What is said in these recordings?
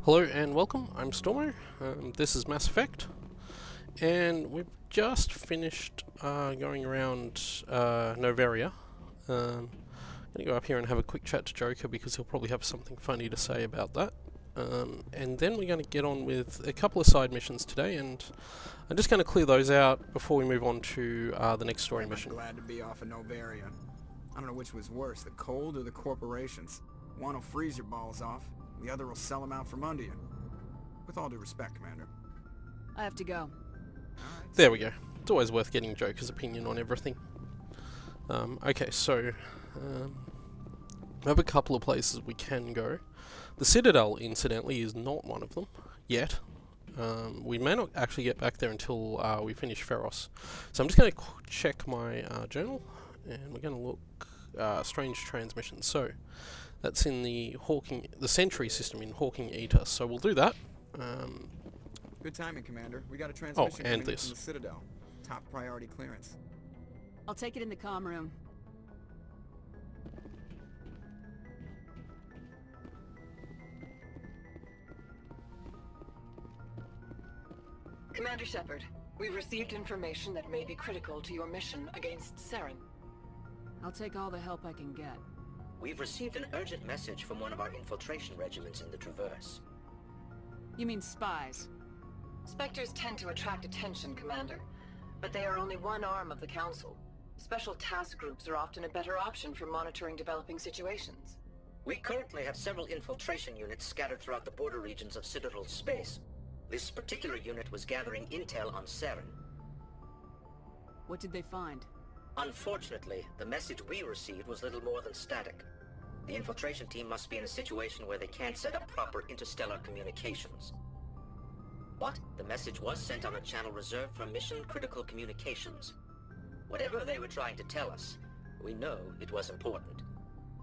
Hello and welcome, I'm Stormo. This is Mass Effect, and we've just finished going around Novaria. I'm going to go up here and have a quick chat to Joker because he'll probably have something funny to say about that. And then we're going to get on with a couple of side missions today, and I'm just going to clear those out before we move on to the next story mission. I'm glad to be off of Novaria. I don't know which was worse, the cold or the corporations. One will freeze your balls off, the other will sell them out from under you. With all due respect, Commander. I have to go. There we go. It's always worth getting Joker's opinion on everything. Okay, so we have a couple of places we can go. The Citadel, incidentally, is not one of them yet. We may not actually get back there until we finish Feros. So I'm just going to check my journal, and we're going to look strange transmissions. So that's in the Sentry system in Hawking Eta. So we'll do that. Good timing, Commander. We got a transmission and coming in this. from the Citadel. Top priority clearance. I'll take it in the comm room. Commander Shepard, we've received information that may be critical to your mission against Saren. I'll take all the help I can get. We've received an urgent message from one of our infiltration regiments in the Traverse. You mean spies? Spectres tend to attract attention, Commander, but they are only one arm of the Council. Special task groups are often a better option for monitoring developing situations. We currently have several infiltration units scattered throughout the border regions of Citadel space. This particular unit was gathering intel on Saren. What did they find? Unfortunately, the message we received was little more than static. The infiltration team must be in a situation where they can't set up proper interstellar communications. But the message was sent on a channel reserved for mission-critical communications. Whatever they were trying to tell us, we know it was important.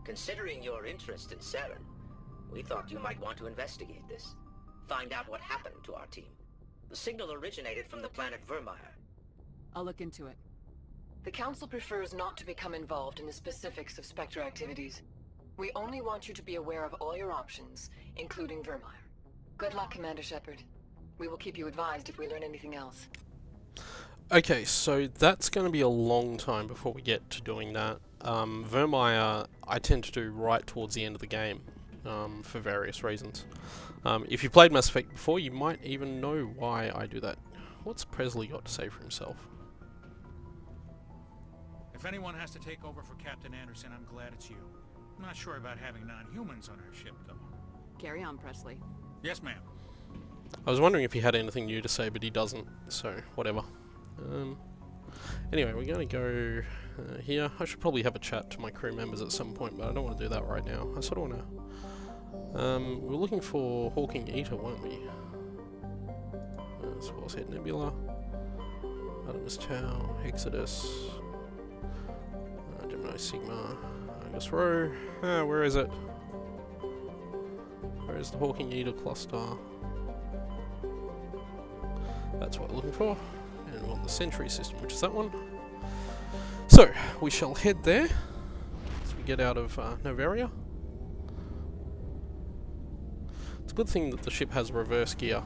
Considering your interest in Saren, we thought you might want to investigate this. Find out what happened to our team. The signal originated from the planet Vermeer. I'll look into it. The Council prefers not to become involved in the specifics of Spectre activities. We only want you to be aware of all your options, including Vermeer. Good luck, Commander Shepard. We will keep you advised if we learn anything else. Okay, so that's going to be a long time before we get to doing that. Vermeer I tend to do right towards the end of the game, for various reasons. If you've played Mass Effect before, you might even know why I do that. What's Presley got to say for himself? If anyone has to take over for Captain Anderson, I'm glad it's you. I'm not sure about having non-humans on our ship, though. Carry on, Presley. Yes, ma'am. I was wondering if he had anything new to say, but he doesn't, so whatever. Anyway, we're going to go here. I should probably have a chat to my crew members at some point, but I don't want to do that right now. I sort of want to... we were looking for Hawking Eta, weren't we? Swell's Head Nebula, Artemis Tau, Exodus, Gemini Sigma, Argus Row. Where is it? Where is the Hawking Eta cluster? That's what we're looking for. And we want the Sentry system, which is that one. So, we shall head there as we get out of Novaria. It's a good thing that the ship has reverse gear.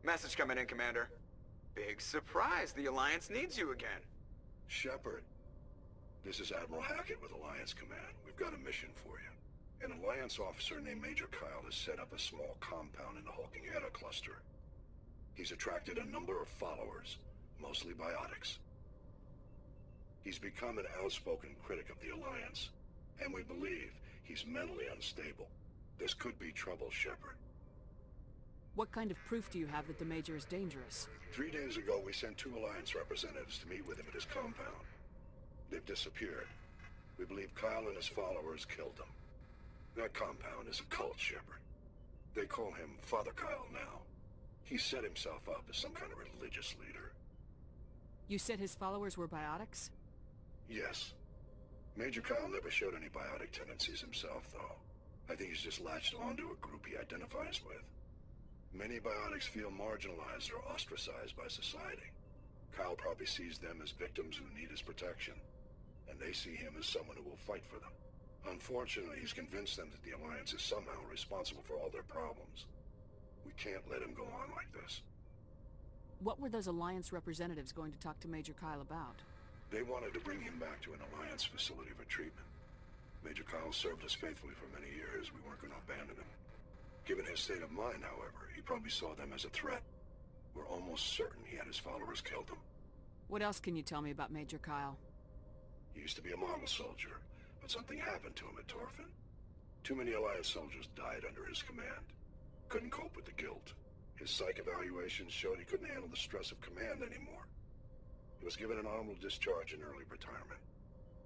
Message coming in, Commander. Big surprise, the Alliance needs you again. Shepard, this is Admiral Hackett with Alliance Command. We've got a mission for you. An Alliance officer named Major Kyle has set up a small compound in the Hawking Eta cluster. He's attracted a number of followers, mostly biotics. He's become an outspoken critic of the Alliance, and we believe he's mentally unstable. This could be trouble, Shepard. What kind of proof do you have that the Major is dangerous? 3 days ago, we sent 2 Alliance representatives to meet with him at his compound. They've disappeared. We believe Kyle and his followers killed them. That compound is a cult, Shepard. They call him Father Kyle now. He set himself up as some kind of religious leader. You said his followers were biotics? Yes. Major Kyle never showed any biotic tendencies himself, though. I think he's just latched onto a group he identifies with. Many biotics feel marginalized or ostracized by society. Kyle probably sees them as victims who need his protection, and they see him as someone who will fight for them. Unfortunately, he's convinced them that the Alliance is somehow responsible for all their problems. We can't let him go on like this. What were those Alliance representatives going to talk to Major Kyle about? They wanted to bring him back to an Alliance facility for treatment. Major Kyle served us faithfully for many years. We weren't going to abandon him. Given his state of mind, however, he probably saw them as a threat. We're almost certain he had his followers killed him. What else can you tell me about Major Kyle? He used to be a model soldier, but something happened to him at Torfin. Too many Alliance soldiers died under his command. Couldn't cope with the guilt. His psych evaluations showed he couldn't handle the stress of command anymore. He was given an honorable discharge in early retirement.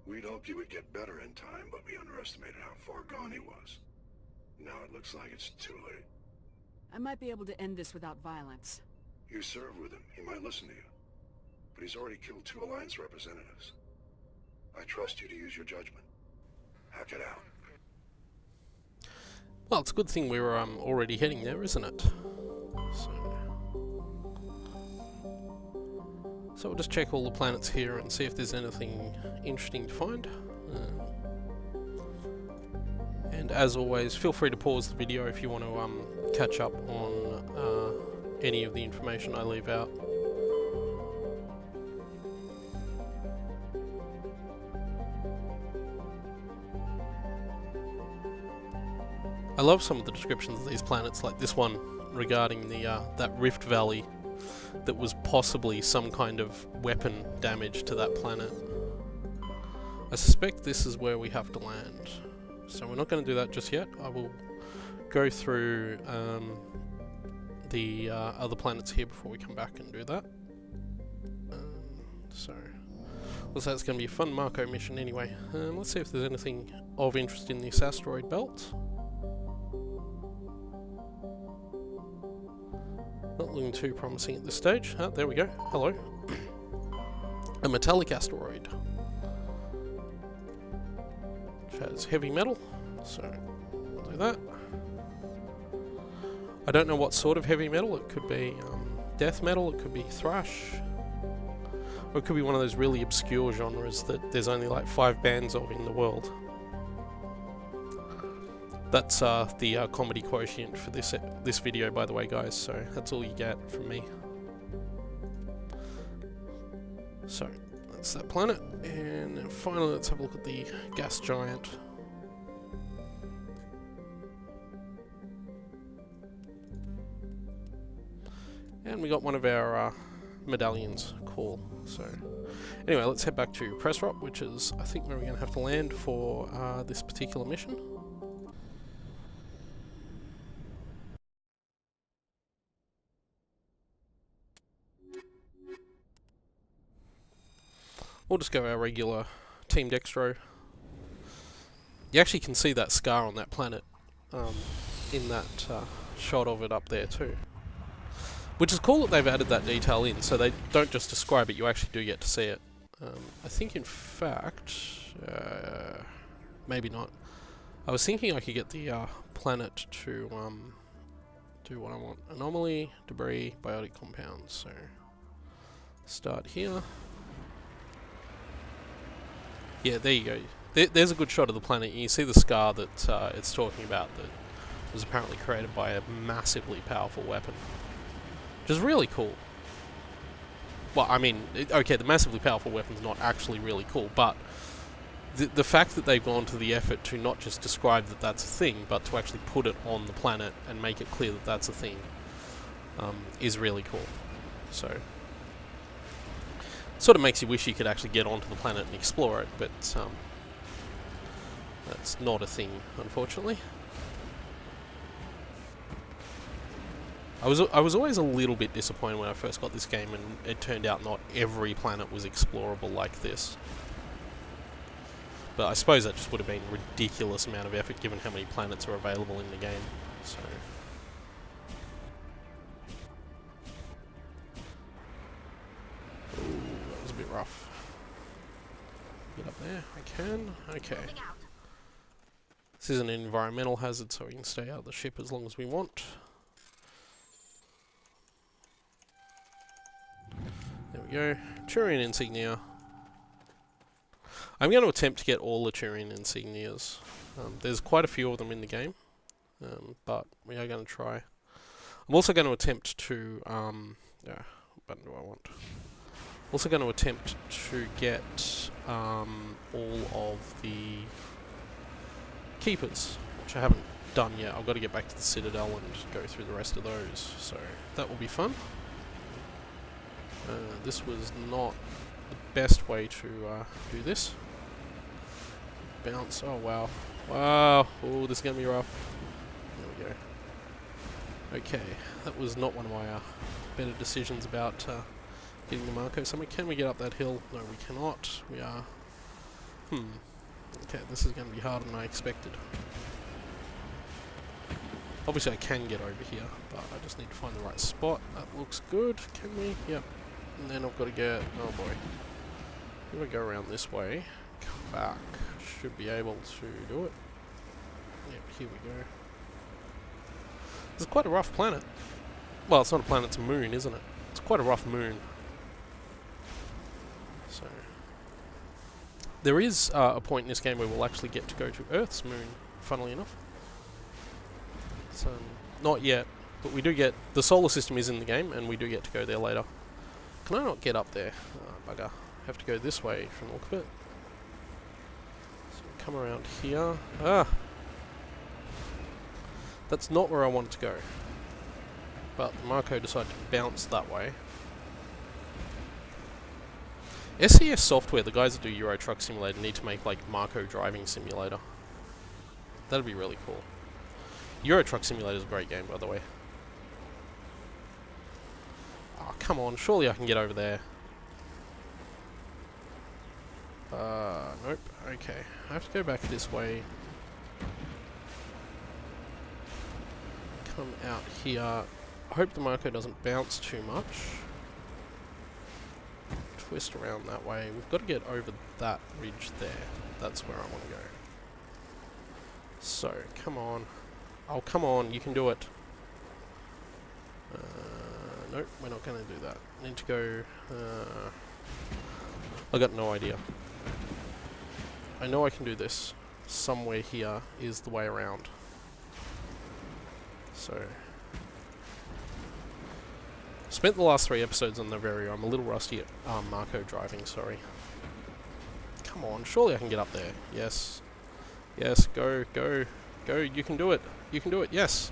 We'd hoped he would get better in time, but we underestimated how far gone he was. Now it looks like it's too late. I might be able to end this without violence. You serve with him. He might listen to you. But he's already killed 2 Alliance representatives. I trust you to use your judgment. Hack it out. Well, it's a good thing we were already heading there, isn't it? So we'll just check all the planets here and see if there's anything interesting to find. And as always, feel free to pause the video if you want to catch up on any of the information I leave out. I love some of the descriptions of these planets, like this one regarding the that rift valley that was possibly some kind of weapon damage to that planet. I suspect this is where we have to land, so we're not going to do that just yet. I will go through the other planets here before we come back and do that. So looks like it's going to be a fun Marco mission anyway. Let's see if there's anything of interest in this asteroid belt. Not looking too promising at this stage. Ah, there we go. Hello. A metallic asteroid. Which has heavy metal, so we'll do that. I don't know what sort of heavy metal. It could be death metal, it could be thrash, or it could be one of those really obscure genres that there's only like 5 bands of in the world. That's the comedy quotient for this video, by the way, guys, so that's all you get from me. So, that's that planet, and finally let's have a look at the gas giant. And we got one of our medallions. Cool. So, anyway, let's head back to Pressrop, which is, I think, where we're going to have to land for this particular mission. We'll just go our regular Team Dextro. You actually can see that scar on that planet in that shot of it up there too. Which is cool that they've added that detail in, so they don't just describe it, you actually do get to see it. I think in fact, maybe not. I was thinking I could get the planet to do what I want. Anomaly, debris, biotic compounds. So start here. Yeah, there you go. There's a good shot of the planet. You see the scar that it's talking about that was apparently created by a massively powerful weapon. Which is really cool. Well, I mean, okay, the massively powerful weapon's not actually really cool, but the fact that they've gone to the effort to not just describe that that's a thing, but to actually put it on the planet and make it clear that that's a thing, is really cool. So, sort of makes you wish you could actually get onto the planet and explore it, but that's not a thing, unfortunately. I was always a little bit disappointed when I first got this game, and it turned out not every planet was explorable like this. But I suppose that just would have been a ridiculous amount of effort given how many planets are available in the game. So. Ooh, that was a bit rough. Get up there, I can. Okay. This isn't an environmental hazard, so we can stay out of the ship as long as we want. There we go. Turian insignia. I'm going to attempt to get all the Turian insignias. There's quite a few of them in the game, but we are going to try. I'm also going to attempt to, yeah, what button do I want? Also going to attempt to get all of the keepers, which I haven't done yet. I've got to get back to the Citadel and go through the rest of those, so that will be fun. This was not the best way to do this. Bounce, oh wow. Wow, oh, this is going to be rough. There we go. Okay, that was not one of my better decisions about getting the Marco summit. Can we get up that hill? No, we cannot. We are... Okay, this is going to be harder than I expected. Obviously I can get over here, but I just need to find the right spot. That looks good. Can we? Yep. And then I've got to get... Oh boy. I'm going to go around this way. Come back. Should be able to do it. Yep, here we go. This is quite a rough planet. Well, it's not a planet, it's a moon, isn't it? It's quite a rough moon. So... There is a point in this game where we'll actually get to go to Earth's moon, funnily enough. So, not yet, but we do get... The solar system is in the game, and we do get to go there later. Can I not get up there? Bugger. Have to go this way from the look of it. So, come around here. Ah! That's not where I want to go. But the Marco decided to bounce that way. SCS Software, the guys that do Euro Truck Simulator, need to make like Marco Driving Simulator. That'd be really cool. Euro Truck Simulator is a great game, by the way. Oh, come on, surely I can get over there. Nope, okay. I have to go back this way. Come out here. I hope the Marco doesn't bounce too much. Twist around that way. We've got to get over that ridge there. That's where I want to go. So, come on. Oh, come on, you can do it. Nope, we're not going to do that. Need to go... I got no idea. I know I can do this. Somewhere here is the way around. So... Spent the last 3 episodes on the Vario. I'm a little rusty at Marco driving, sorry. Come on, surely I can get up there. Yes. Yes, go, go, go. You can do it. You can do it, yes.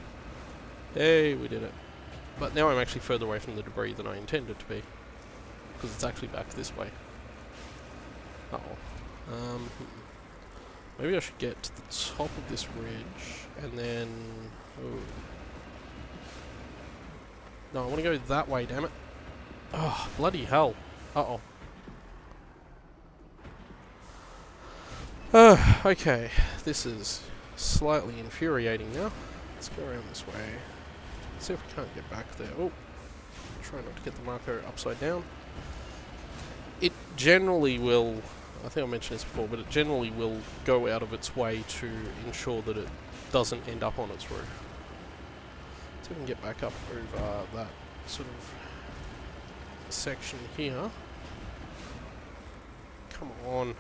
Hey, we did it. But now I'm actually further away from the debris than I intended to be. Because it's actually back this way. Uh-oh. Maybe I should get to the top of this ridge, and then... Oh. No, I want to go that way, damn it. Oh, bloody hell. Uh-oh. Okay. This is slightly infuriating now. Let's go around this way. Let's see if we can't get back there. Oh. Try not to get the Marco upside down. It generally will... I think I mentioned this before, but it generally will go out of its way to ensure that it doesn't end up on its roof. So we can get back up over that sort of section here. Come on.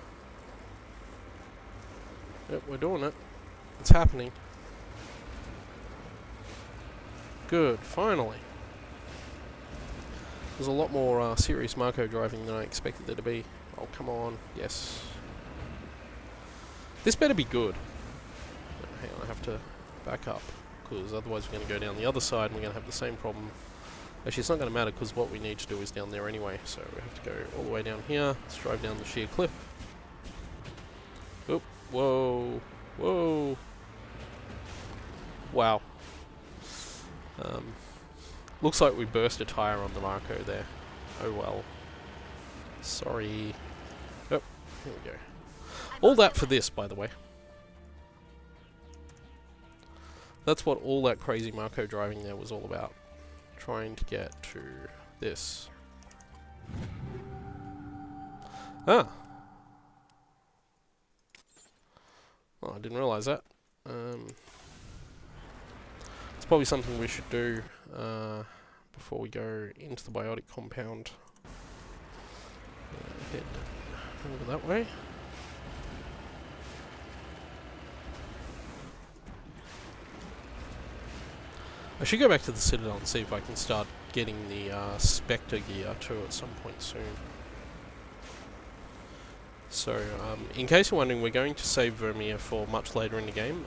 Yep, we're doing it. It's happening. Good, finally. There's a lot more serious Marco driving than I expected there to be. Oh, come on. Yes. This better be good. Hang on, I have to back up. Because otherwise we're going to go down the other side and we're going to have the same problem. Actually, it's not going to matter because what we need to do is down there anyway. So we have to go all the way down here. Let's drive down the sheer cliff. Oop. Whoa. Whoa. Wow. Looks like we burst a tyre on the Marco there. Oh well. Sorry. Oh, here we go. All that for this, by the way. That's what all that crazy Marco driving there was all about. Trying to get to this. Ah! Well, I didn't realise that. It's probably something we should do before we go into the biotic compound. Head over that way. I should go back to the Citadel and see if I can start getting the Spectre gear too at some point soon. So, in case you're wondering, we're going to save Vermeer for much later in the game,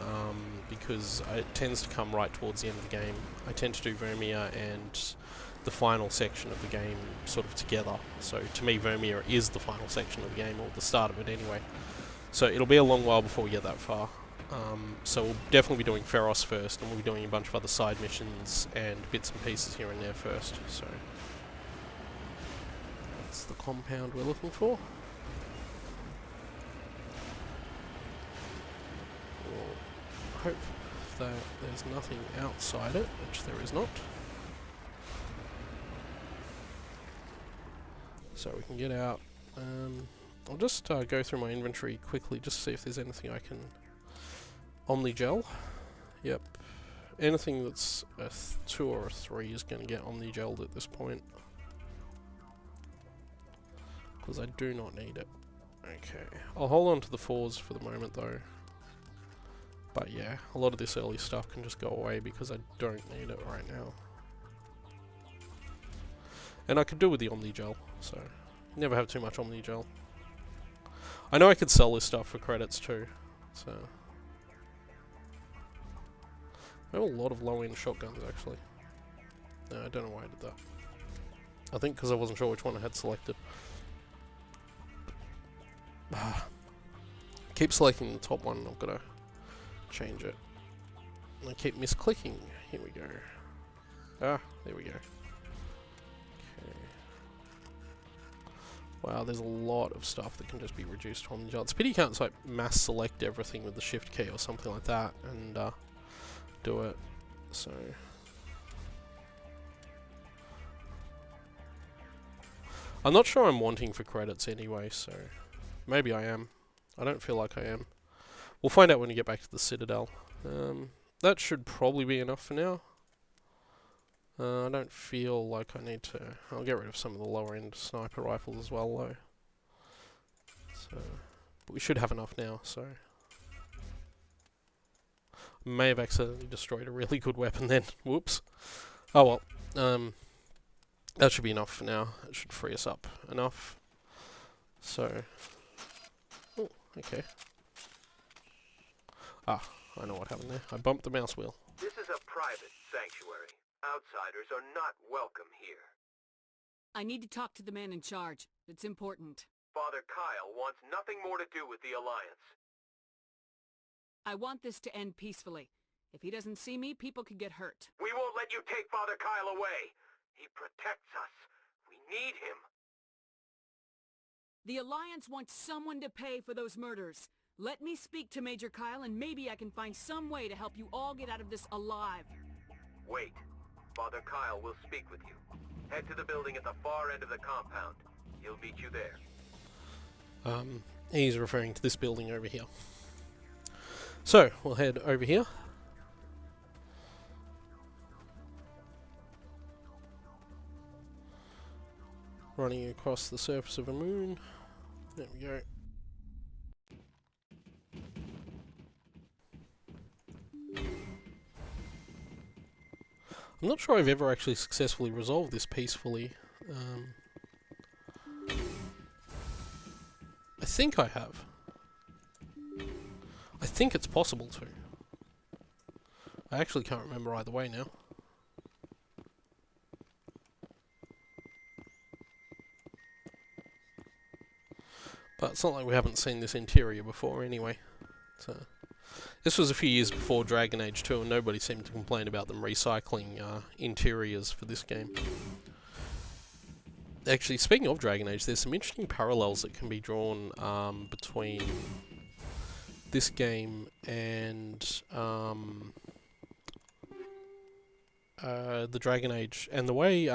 because it tends to come right towards the end of the game. I tend to do Vermeer and the final section of the game sort of together. So, to me, Vermeer is the final section of the game, or the start of it anyway. So, it'll be a long while before we get that far. So we'll definitely be doing Feros first, and we'll be doing a bunch of other side missions and bits and pieces here and there first. So that's the compound we're looking for. We'll hope that there's nothing outside it, which there is not. So we can get out. I'll just go through my inventory quickly just to see if there's anything I can... Omnigel. Yep. Anything that's a 2 or a 3 is going to get Omnigelled at this point. Because I do not need it. Okay. I'll hold on to the 4s for the moment though. But yeah, a lot of this early stuff can just go away because I don't need it right now. And I could do with the Omnigel, so never have too much Omnigel. I know I could sell this stuff for credits too, so... I have a lot of low-end shotguns, actually. No, I don't know why I did that. I think because I wasn't sure which one I had selected. Keep selecting the top one, I've got to change it. And I keep misclicking. Here we go. Ah, there we go. Okay. Wow, there's a lot of stuff that can just be reduced to Omnigel. It's a pity you can't like mass select everything with the shift key or something like that, and do it. So I'm not sure I'm wanting for credits anyway, so maybe I am. I don't feel like I am. We'll find out when we get back to the Citadel. That should probably be enough for now. I don't feel like I need to... I'll get rid of some of the lower end sniper rifles as well though. So, but we should have enough now, so... May have accidentally destroyed a really good weapon then. Whoops. Oh well. That should be enough for now. It should free us up enough. So... Oh, okay. Ah, I know what happened there. I bumped the mouse wheel. This is a private sanctuary. Outsiders are not welcome here. I need to talk to the man in charge. It's important. Father Kyle wants nothing more to do with the Alliance. I want this to end peacefully. If he doesn't see me, people could get hurt. We won't let you take Father Kyle away. He protects us. We need him. The Alliance wants someone to pay for those murders. Let me speak to Major Kyle and maybe I can find some way to help you all get out of this alive. Wait. Father Kyle will speak with you. Head to the building at the far end of the compound. He'll meet you there. He's referring to this building over here. So, we'll head over here. Running across the surface of a moon. There we go. I'm not sure I've ever actually successfully resolved this peacefully. I think I have. I think it's possible to. I actually can't remember either way now. But it's not like we haven't seen this interior before anyway. So this was a few years before Dragon Age 2 and nobody seemed to complain about them recycling interiors for this game. Actually, speaking of Dragon Age, there's some interesting parallels that can be drawn between this game and the Dragon Age, and the way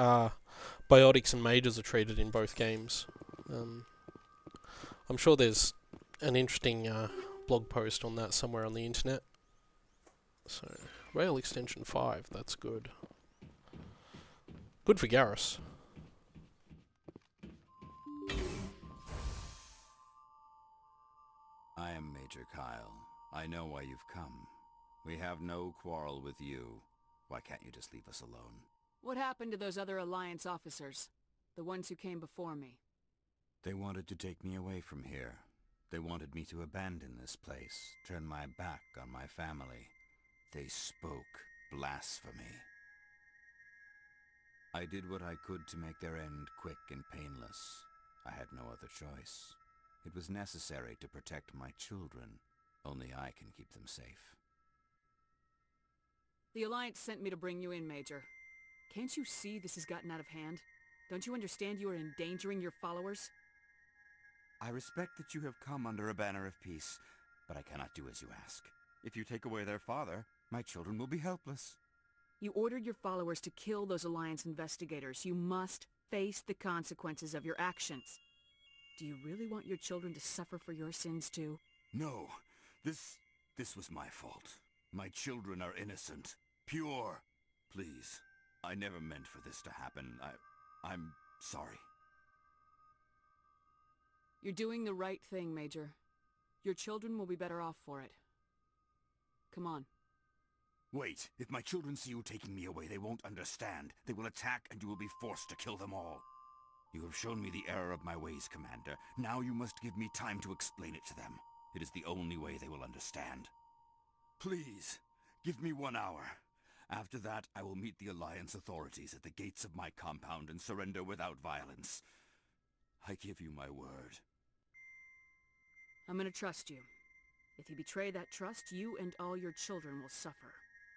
biotics and mages are treated in both games. I'm sure there's an interesting blog post on that somewhere on the internet. So, rail extension 5, that's good. Good for Garrus. I am Major Kyle. I know why you've come. We have no quarrel with you. Why can't you just leave us alone? What happened to those other Alliance officers? The ones who came before me? They wanted to take me away from here. They wanted me to abandon this place, turn my back on my family. They spoke blasphemy. I did what I could to make their end quick and painless. I had no other choice. It was necessary to protect my children. Only I can keep them safe. The Alliance sent me to bring you in, Major. Can't you see this has gotten out of hand? Don't you understand you are endangering your followers? I respect that you have come under a banner of peace, but I cannot do as you ask. If you take away their father, my children will be helpless. You ordered your followers to kill those Alliance investigators. You must face the consequences of your actions. Do you really want your children to suffer for your sins too? No, this was my fault. My children are innocent, pure. Please, I never meant for this to happen. I'm sorry. You're doing the right thing, Major. Your children will be better off for it. Come on. Wait, if my children see you taking me away, they won't understand. They will attack and you will be forced to kill them all. You have shown me the error of my ways, Commander. Now you must give me time to explain it to them. It is the only way they will understand. Please, give me 1 hour. After that, I will meet the Alliance authorities at the gates of my compound and surrender without violence. I give you my word. I'm gonna trust you. If you betray that trust, you and all your children will suffer.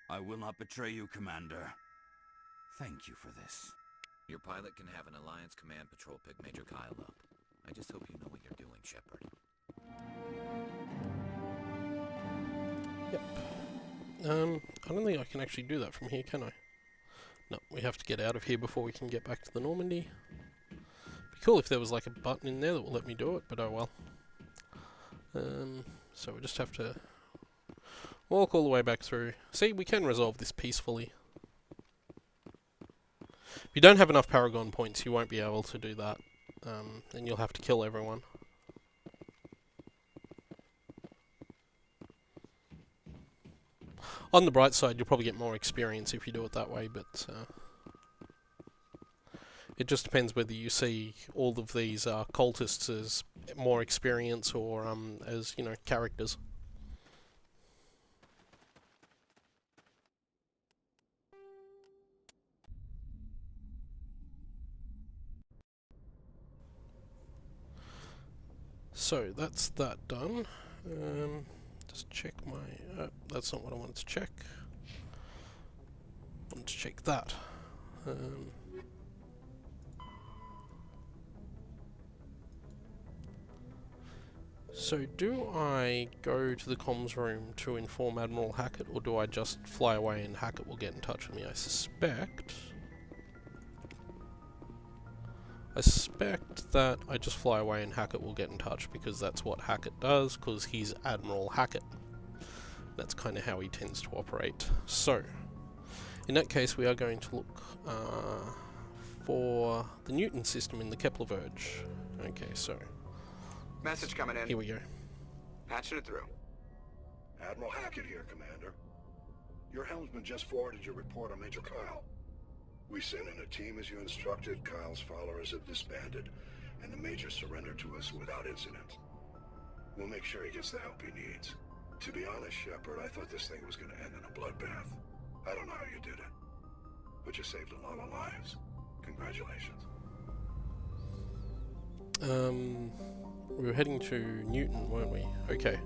I will not betray you, Commander. Thank you for this. Your pilot can have an Alliance command patrol pick Major Kyle up. I just hope you know what you're doing, Shepard. Yep. I don't think I can actually do that from here, can I? No, we have to get out of here before we can get back to the Normandy. Be cool if there was like a button in there that will let me do it, but oh well. So we just have to walk all the way back through. See, we can resolve this peacefully. If you don't have enough Paragon points, you won't be able to do that. And you'll have to kill everyone. On the bright side, you'll probably get more experience if you do it that way, but it just depends whether you see all of these cultists as more experience or as, you know, characters. So that's that done. Just check my... that's not what I wanted to check. I wanted to check that. So do I go to the comms room to inform Admiral Hackett, or do I just fly away and Hackett will get in touch with me? I suspect that I just fly away and Hackett will get in touch, because that's what Hackett does, because he's Admiral Hackett. That's kind of how he tends to operate. So, in that case, we are going to look for the Newton system in the Kepler Verge. Okay, so... Message coming in. Here we go. Patching it through. Admiral Hackett here, Commander. Your helmsman just forwarded your report on Major Kyle. We sent in a team as you instructed. Kyle's followers have disbanded, and the Major surrendered to us without incident. We'll make sure he gets the help he needs. To be honest, Shepard, I thought this thing was going to end in a bloodbath. I don't know how you did it, but you saved a lot of lives. Congratulations. We were heading to Newton, weren't we? Okay.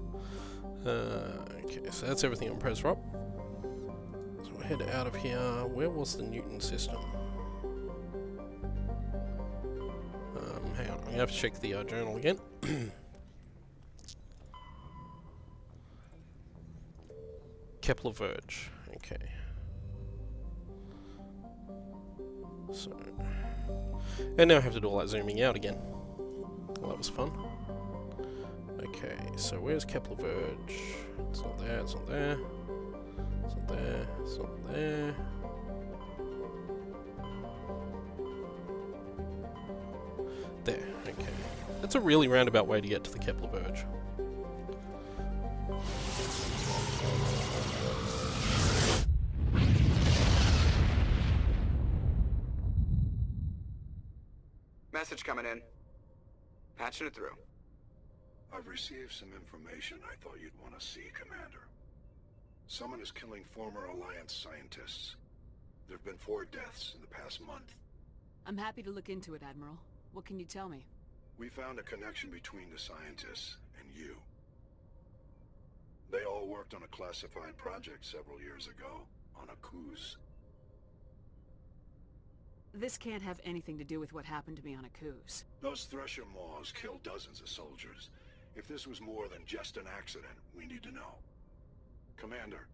Okay, so that's everything on Pres Rob. So we'll head out of here. Where was the Newton system? Hang on, I'm gonna have to check the journal again. Kepler Verge. Okay. So, and now I have to do all that zooming out again. Well, that was fun. Okay, so where's Kepler Verge? It's not there, it's not there. It's not not there. It's not there. There, okay. That's a really roundabout way to get to the Kepler Verge. Message coming in. Patching it through. I've received some information I thought you'd want to see, Commander. Someone is killing former Alliance scientists. There have been 4 deaths in the past month. I'm happy to look into it, Admiral. What can you tell me? We found a connection between the scientists and you. They all worked on a classified project several years ago, on a cruise. This can't have anything to do with what happened to me on a cruise. Those Thresher Maws killed dozens of soldiers. If this was more than just an accident, we need to know. Commander,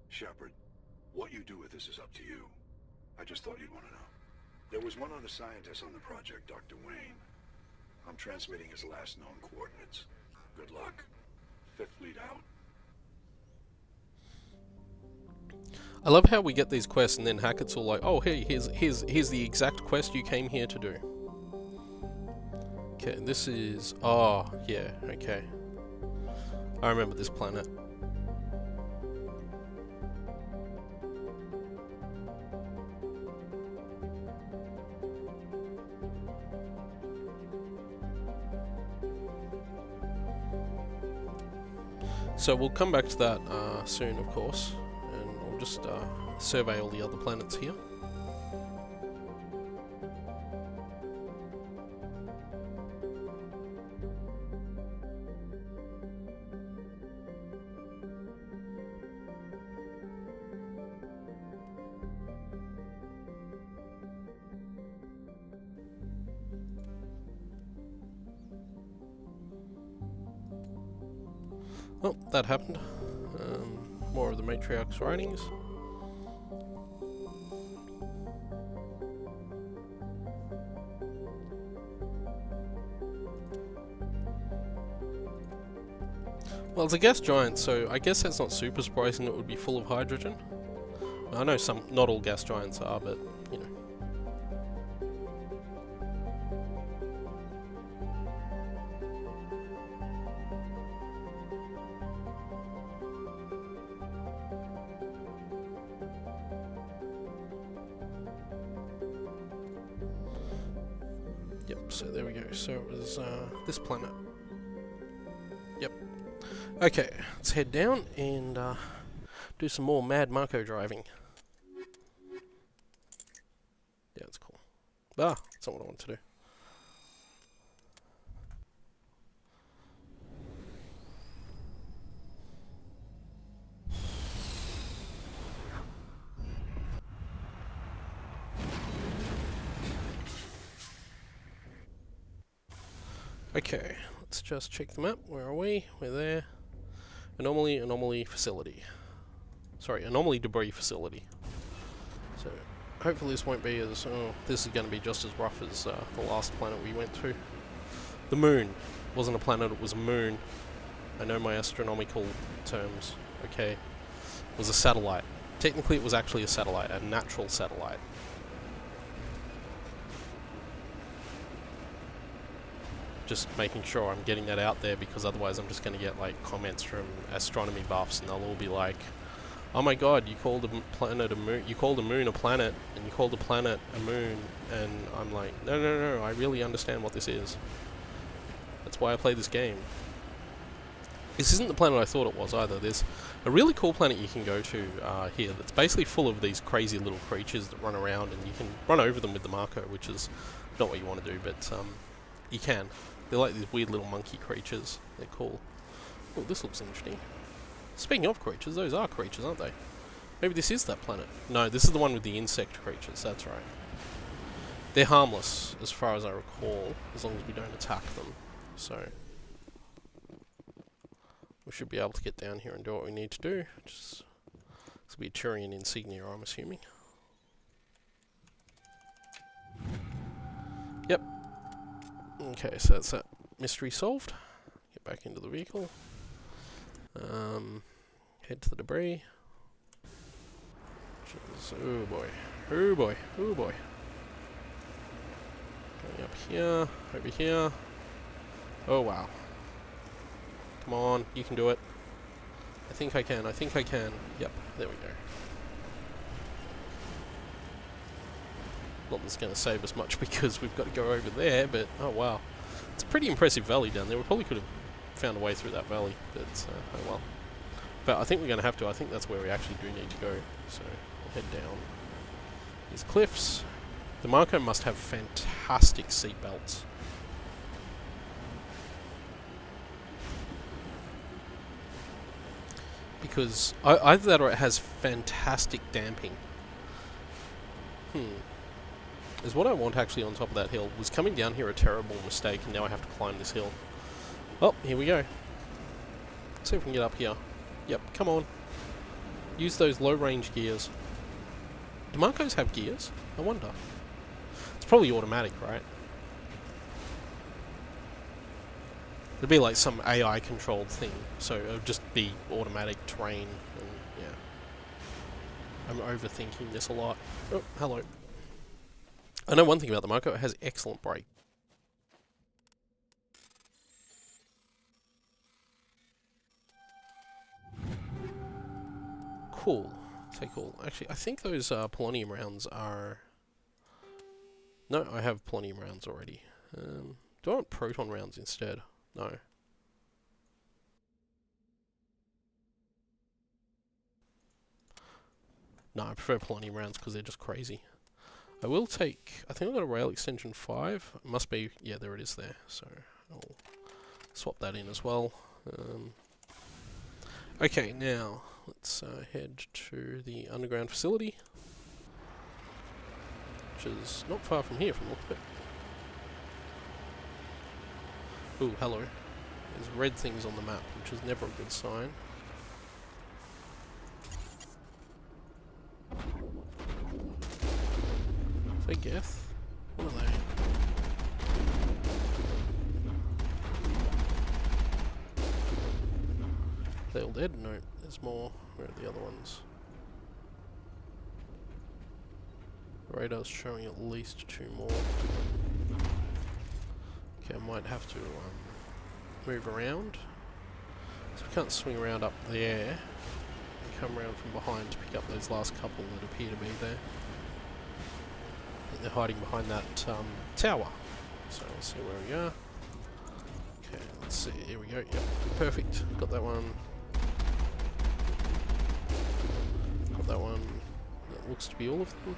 Shepard, what you do with this is up to you. I just thought you'd want to know. There was one other scientist on the project, Dr. Wayne. I'm transmitting his last known coordinates. Good luck. 5th Fleet out. I love how we get these quests and then Hackett's all like, oh hey, here's the exact quest you came here to do. Okay, this is... oh, yeah, okay. I remember this planet. So we'll come back to that soon, of course, and I'll just survey all the other planets here. Oh, that happened. More of the Matriarch's writings. Well, it's a gas giant, so I guess that's not super surprising it would be full of hydrogen. I know not all gas giants are, but, you know. Yep, so there we go. So it was this planet. Yep. Okay, let's head down and do some more Mad Marco driving. Yeah, that's cool. Ah, that's not what I want to do. Okay, let's just check the map. Where are we? We're there. Anomaly facility. Sorry, anomaly debris facility. So, hopefully this won't be as... oh, this is going to be just as rough as the last planet we went to. The moon. Wasn't a planet, it was a moon. I know my astronomical terms, okay? It was a satellite. Technically it was actually a satellite, a natural satellite. Just making sure I'm getting that out there, because otherwise I'm just going to get like comments from astronomy buffs and they'll all be like, oh my god, you called a planet a moon, you called a moon a planet, and you called a planet a moon, and I'm like, no, I really understand what this is. That's why I play this game. This isn't the planet I thought it was either. There's a really cool planet you can go to here that's basically full of these crazy little creatures that run around, and you can run over them with the Marco, which is not what you want to do, but you can. They're like these weird little monkey creatures. They're cool. Oh, this looks interesting. Speaking of creatures, those are creatures, aren't they? Maybe this is that planet. No, this is the one with the insect creatures, that's right. They're harmless, as far as I recall, as long as we don't attack them. So, we should be able to get down here and do what we need to do. This will be a Turian insignia, I'm assuming. Yep. Okay, so that's that mystery solved. Get back into the vehicle. Head to the debris. Oh boy. Oh boy. Oh boy. Going up here. Over here. Oh wow. Come on. You can do it. I think I can. I think I can. Yep. There we go. Not that it's going to save us much because we've got to go over there, but oh wow. It's a pretty impressive valley down there. We probably could have found a way through that valley, but oh well. But I think we're going to have to. I think that's where we actually do need to go. So we'll head down these cliffs. The Marco must have fantastic seat belts. Because either that or it has fantastic damping. Is what I want actually on top of that hill. Was coming down here a terrible mistake, and now I have to climb this hill. Oh, here we go. Let's see if we can get up here. Yep, come on. Use those low-range gears. Do Marcos have gears? I wonder. It's probably automatic, right? It'd be like some AI-controlled thing, so it would just be automatic terrain, and yeah. I'm overthinking this a lot. Oh, hello. I know one thing about the Marco, it has excellent brake. Cool. Okay, cool. Actually, I think those polonium rounds are... No, I have polonium rounds already. Do I want proton rounds instead? No. No, I prefer polonium rounds because they're just crazy. I will take... I think I've got a rail extension 5. It must be... Yeah, there it is there. So, I'll swap that in as well. Okay, now, let's head to the underground facility. Which is not far from here from the look of it. Ooh, hello. There's red things on the map, which is never a good sign. Are they Geth? What are they? Are they all dead? No, there's more. Where are the other ones? The radar's showing at least 2 more. Okay, I might have to move around. So we can't swing around up there. And come around from behind to pick up those last couple that appear to be there. I think they're hiding behind that tower. So let's see where we are. Okay, let's see. Here we go. Yep, perfect. Got that one. Got that one. That looks to be all of them.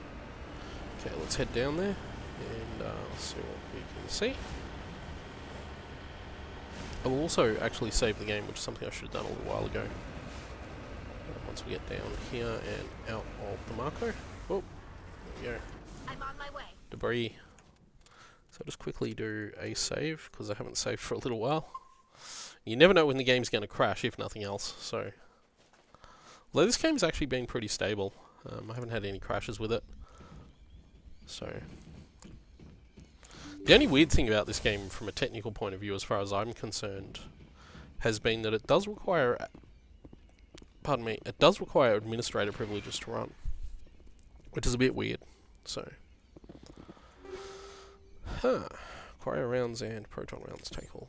Okay, let's head down there and see what we can see. I will also actually save the game, which is something I should have done a little while ago. Once we get down here and out of the Marco. Oh, there we go. I'm on my way. Debris. So I'll just quickly do a save, because I haven't saved for a little while. You never know when the game's going to crash, if nothing else, so... Although this game's actually been pretty stable. I haven't had any crashes with it. So... The only weird thing about this game, from a technical point of view, as far as I'm concerned, has been that it does require... Pardon me, it does require administrator privileges to run. Which is a bit weird, so... Cryo rounds and proton rounds take all.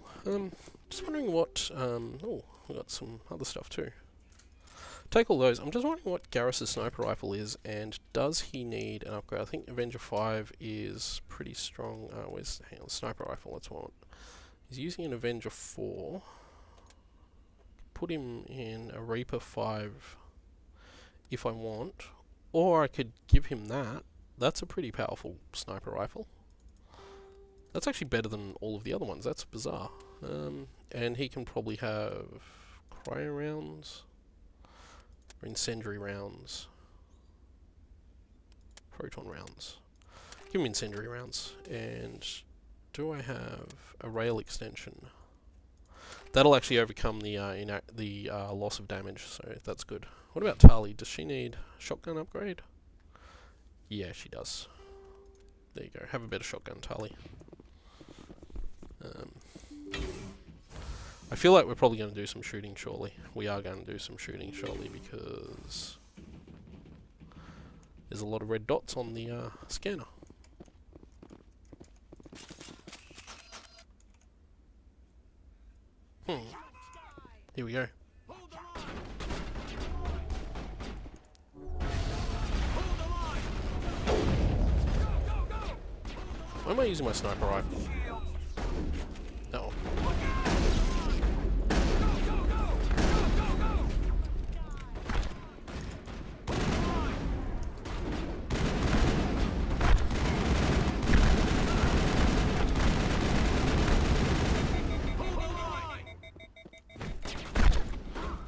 Just wondering what... oh, we got some other stuff too. Take all those. I'm just wondering what Garrus's sniper rifle is, and does he need an upgrade? I think Avenger 5 is pretty strong. Where's... Hang on, sniper rifle, that's what. He's using an Avenger 4. Put him in a Reaper 5 if I want. Or I could give him that. That's a pretty powerful sniper rifle. That's actually better than all of the other ones. That's bizarre. And he can probably have cryo rounds. Or incendiary rounds. Proton rounds. Give him incendiary rounds. And do I have a rail extension? That'll actually overcome the loss of damage, so that's good. What about Tali? Does she need a shotgun upgrade? Yeah, she does. There you go. Have a better shotgun, Tali. I feel like we're probably going to do some shooting shortly. We are going to do some shooting shortly because There's a lot of red dots on the scanner. Here we go. Why am I using my sniper rifle? No.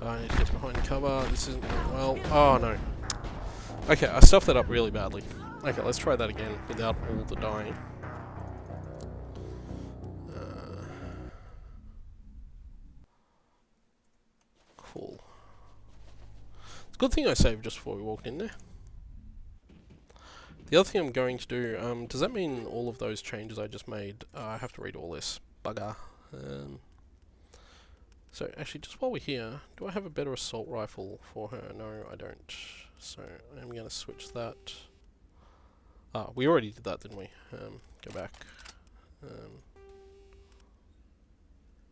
I need to get behind cover. This isn't going well. Oh no. Okay, I stuffed that up really badly. Okay, let's try that again without all the dying. Cool. It's a good thing I saved just before we walked in there. The other thing I'm going to do, does that mean all of those changes I just made, I have to read all this. Bugger. So, actually, just while we're here, do I have a better assault rifle for her? No, I don't. So, I'm going to switch that. Ah, we already did that, didn't we? Go back.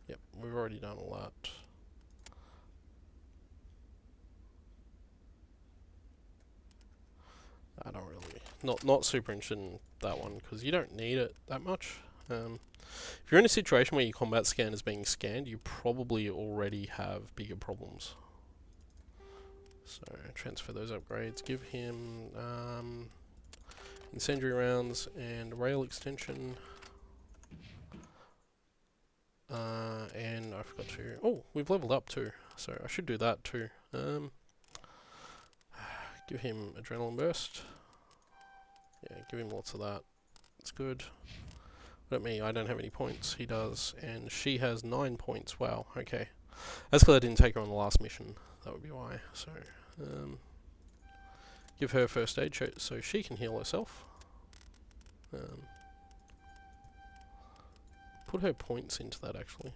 Yep, we've already done all that. I don't really... Not super interested in that one, because you don't need it that much. If you're in a situation where your combat scan is being scanned, you probably already have bigger problems. So, transfer those upgrades. Give him incendiary rounds and rail extension. And I forgot to... Oh, we've leveled up too, so I should do that too. Give him adrenaline burst. Yeah, give him lots of that. That's good. Not me, I don't have any points. He does, and she has 9 points. Wow, okay. That's because I didn't take her on the last mission. That would be why. So, give her first aid so she can heal herself. Put her points into that, actually.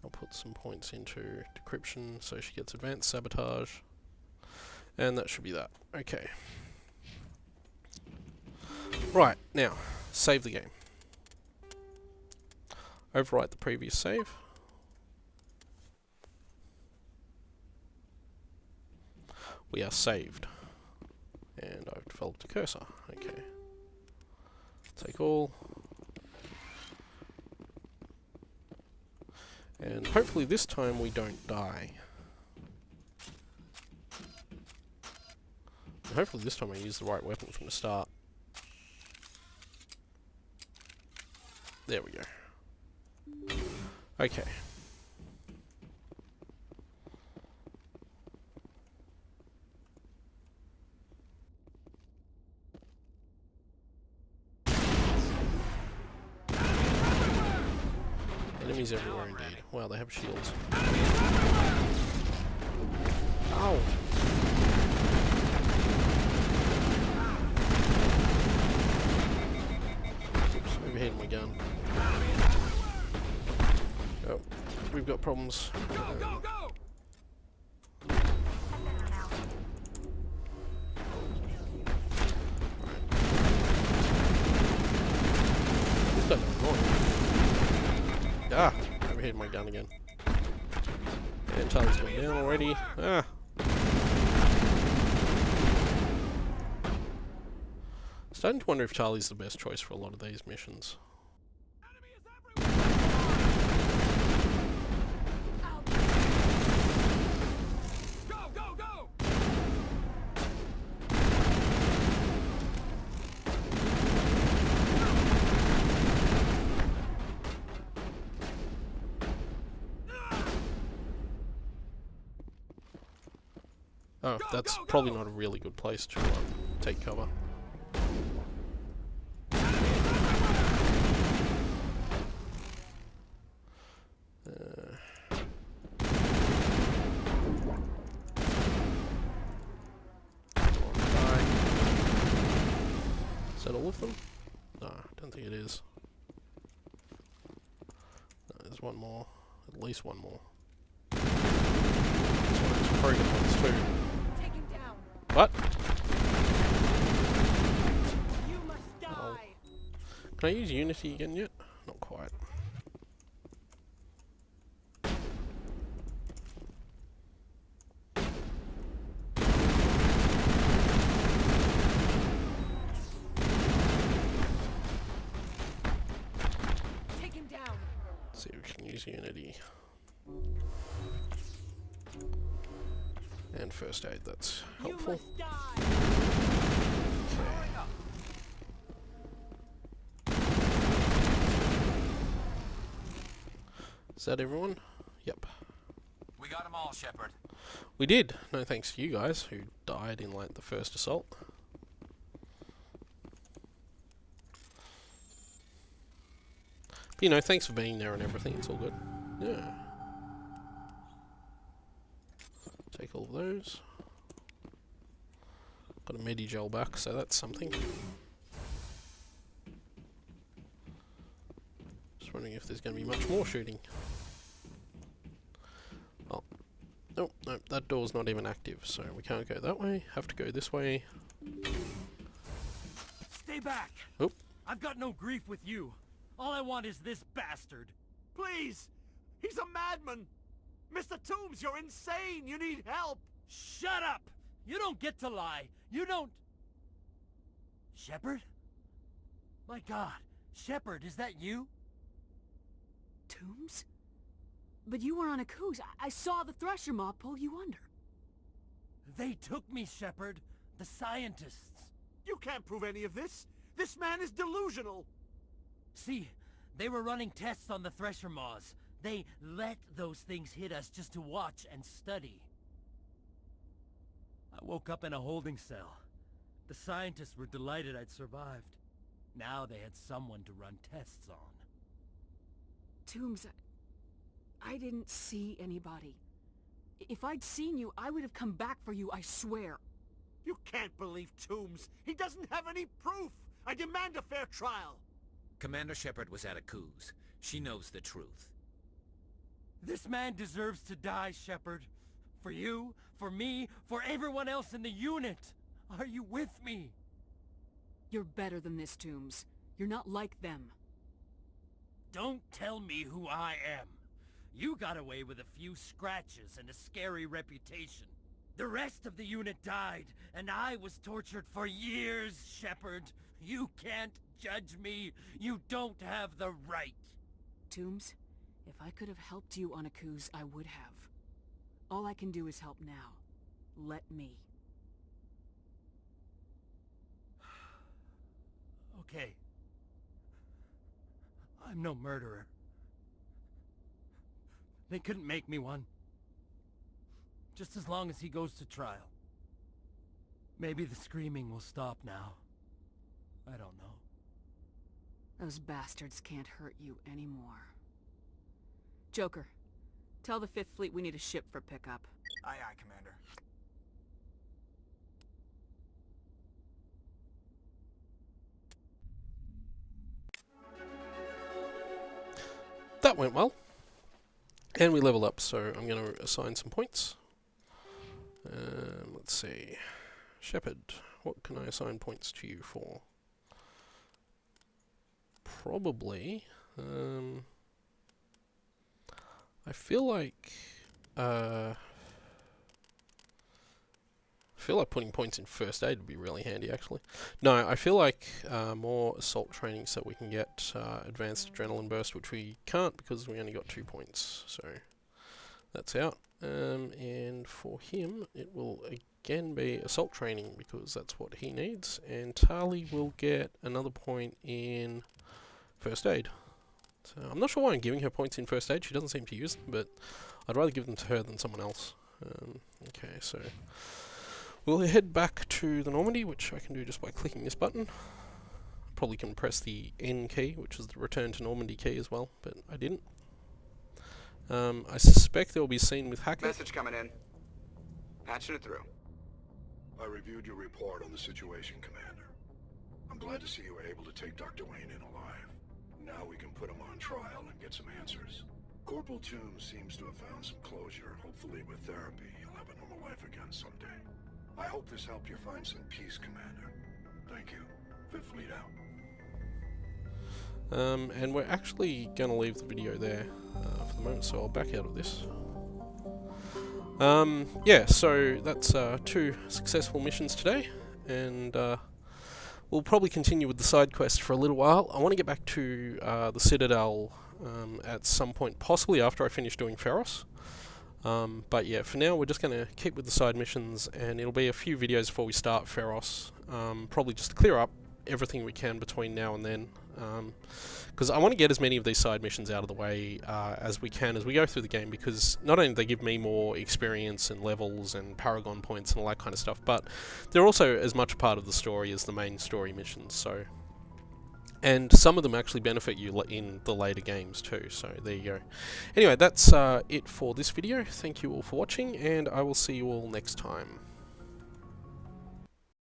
I'll put some points into decryption so she gets advanced sabotage. And that should be that. Okay. Right, now, save the game. Overwrite the previous save. We are saved. And I've developed a cursor. Okay. Take all. And hopefully this time we don't die. And hopefully this time I use the right weapon from the start. There we go. Okay. Enemies everywhere indeed. Wow, they have shields. Ow! Oops, overheating my gun. Oh, we've got problems. Ah, overheated my gun again. And Charlie's gone down already. Ah. Starting to wonder if Charlie's the best choice for a lot of these missions. Oh, that's probably not a really good place to take cover. Is that all of them? No, I don't think it is. No, there's one more. At least one more. Paragon ones too. Take him down. What? You must die. Can I use Unity again yet? Not quite. Take him down. Let's see if we can use Unity. And first aid, that's helpful. You must die. Is that everyone? Yep. We got them all, Shepard. We did. No thanks to you guys who died in like the first assault. But, you know, thanks for being there and everything. It's all good. Yeah. Take all of those. Got a Medi-gel back, so that's something. Just wondering if there's going to be much more shooting. Oh. Nope, nope, that door's not even active, so we can't go that way. Have to go this way. Stay back. Oop. I've got no grief with you. All I want is this bastard. Please! He's a madman! Mr. Toombs, you're insane! You need help! Shut up! You don't get to lie. You don't... Shepard? My God. Shepard, is that you? Toombs? But you were on a cruise. I saw the Thresher Maw pull you under. They took me, Shepard. The scientists. You can't prove any of this! This man is delusional! See, they were running tests on the Thresher Maws. They let those things hit us just to watch and study. I woke up in a holding cell. The scientists were delighted I'd survived. Now they had someone to run tests on. Toombs, I didn't see anybody. If I'd seen you, I would have come back for you, I swear. You can't believe Toombs! He doesn't have any proof! I demand a fair trial! Commander Shepard was at a cruise. She knows the truth. This man deserves to die, Shepard. For you, for me, for everyone else in the unit. Are you with me? You're better than this, Toombs. You're not like them. Don't tell me who I am. You got away with a few scratches and a scary reputation. The rest of the unit died, and I was tortured for years, Shepard. You can't judge me. You don't have the right. Toombs, if I could have helped you on Akuz, I would have. All I can do is help now. Let me. Okay. I'm no murderer. They couldn't make me one. Just as long as he goes to trial. Maybe the screaming will stop now. I don't know. Those bastards can't hurt you anymore. Joker, tell the 5th Fleet we need a ship for pickup. Aye, aye, Commander. That went well. And we level up, so I'm going to assign some points. Let's see. Shepard, what can I assign points to you for? Probably... I feel like putting points in first aid would be really handy, actually. No, I feel like more assault training so we can get advanced adrenaline burst, which we can't because we only got 2 points. So that's out. And for him, it will again be assault training because that's what he needs. And Tali will get another point in first aid. So I'm not sure why I'm giving her points in first aid. She doesn't seem to use them, but I'd rather give them to her than someone else. Okay, so we'll head back to the Normandy, which I can do just by clicking this button. Probably can press the N key, which is the return to Normandy key as well, but I didn't. I suspect there will be a scene with Hackett. Message coming in. Patching it through. I reviewed your report on the situation, Commander. I'm glad to see you were able to take Dr. Wayne in alive. Now we can put him on trial and get some answers. Corporal Toombs seems to have found some closure. Hopefully with therapy, he'll have a normal life again someday. I hope this helped you find some peace, Commander. Thank you. Fifth Fleet out. And we're actually going to leave the video there for the moment, so I'll back out of this. Yeah, so that's 2 successful missions today, and we'll probably continue with the side quest for a little while. I want to get back to the Citadel at some point, possibly after I finish doing Pharos. But yeah, for now we're just going to keep with the side missions, and it'll be a few videos before we start Pharos, probably just to clear up everything we can between now and then, because I want to get as many of these side missions out of the way as we can as we go through the game, because not only do they give me more experience and levels and Paragon points and all that kind of stuff, but they're also as much a part of the story as the main story missions, so... And some of them actually benefit you in the later games too, so there you go. Anyway, that's it for this video. Thank you all for watching, and I will see you all next time.